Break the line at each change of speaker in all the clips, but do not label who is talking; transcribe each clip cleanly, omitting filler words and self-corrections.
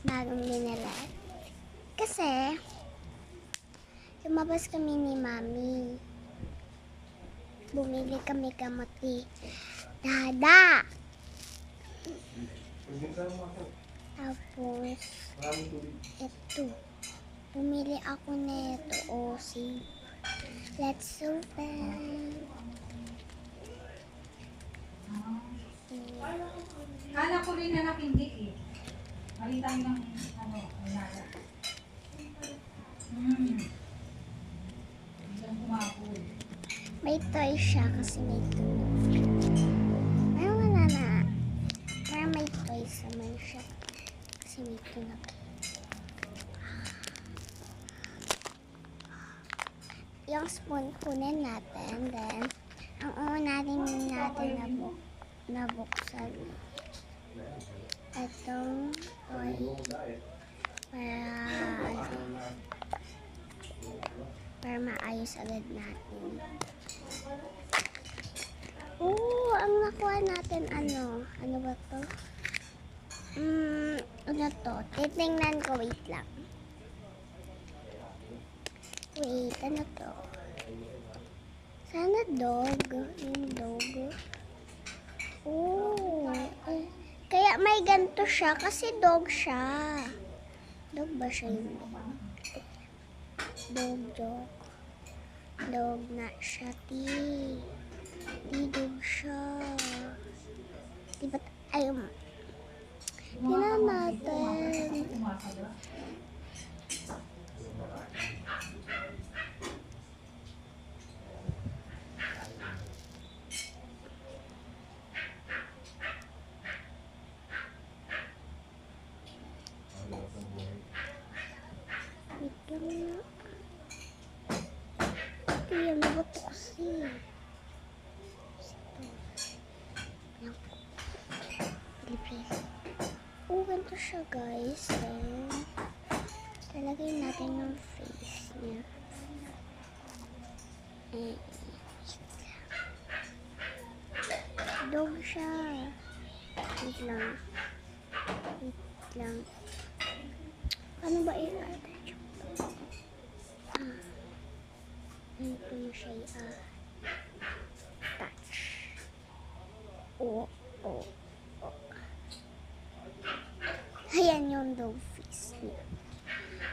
bagong binili. Kasi, lumabas kami ni Mami. Bumili kami gamot ni Dada. Tapos, ito. Bumili ako nito. O, see. Let's open.
Kala ko rin anak hindi eh. Malita ng nada. Hanggang kumapoy.
May toy siya kasi may tunog. Pero wala na. Pero may toys naman siya. Kasi may tunog. Yung spoon kunin natin. Then, ang uunahin natin nabuksan. Itong toy. Para maayos agad natin. Ang nakuha natin ano ba to? Ano to? Titingnan ko, wait lang. Wait, ano to? Sana dog. Yung dog. Kaya may ganito siya kasi dog siya. Dog ba siya yung dog? Dog na siya, Di dog siya. Diba? Tingnan natin. Yan na ba ito kasi? Ganito siya guys. Then, talagay natin yung face niya. Dog siya. Wait lang. Ano ba i-attach? Ito mo siya i-attach. Ayan yung dog face niya.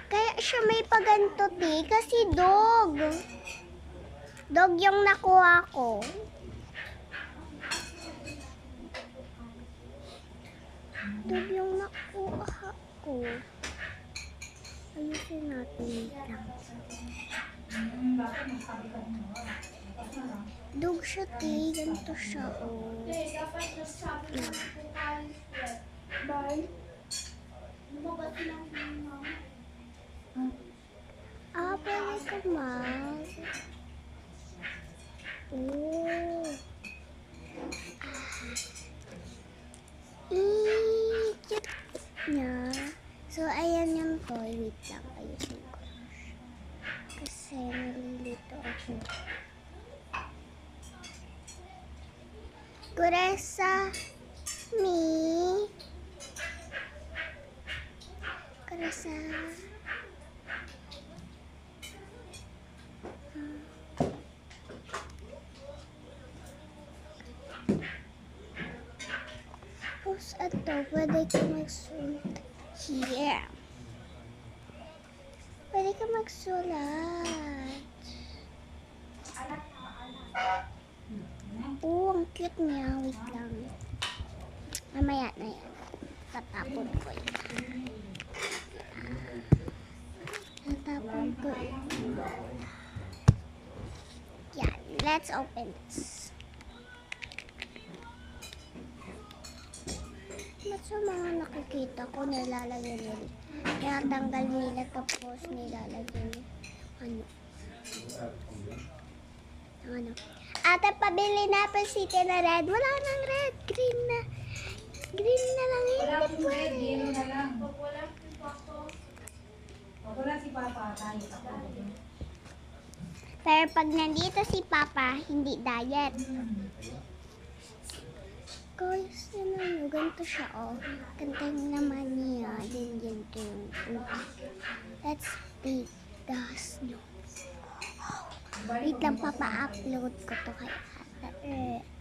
Kaya siya may paganto, kasi dog. Dog yung nakuha ko. Dog yung nakuha ko. Ayusin natin lang. Dog siya, ganito siya, pwede ka mag. Cute niya. So, ayan yung toy. Wait lang, ayusin ko. Kasi nalilito ako. Kuresa mi. Kuresa. Tapos ito, pwede ka magsulat. Here. Pwede ka magsulat. Ang cute niya. Wait lang. Mamaya na yan. Tatapon ko yan. Yan. Let's open this. Ba't sa mga nakikita ko nilalagyan nila? Tinatanggal nila tapos nilalagyan nila. Ano? Ate, pabili na pa City na red. Wala nang red. Green na. Green na lang.
Wala kong red. Yellow na lang. Wala si Papa. Tayo pa.
Pero pag nandito si Papa, hindi diet. Guys, yun ano, ganito siya, oh. Ganito yung naman niya. Din ganito yung tubig. That's big. The snow. Wait lang, papa-upload ko to kay Ate.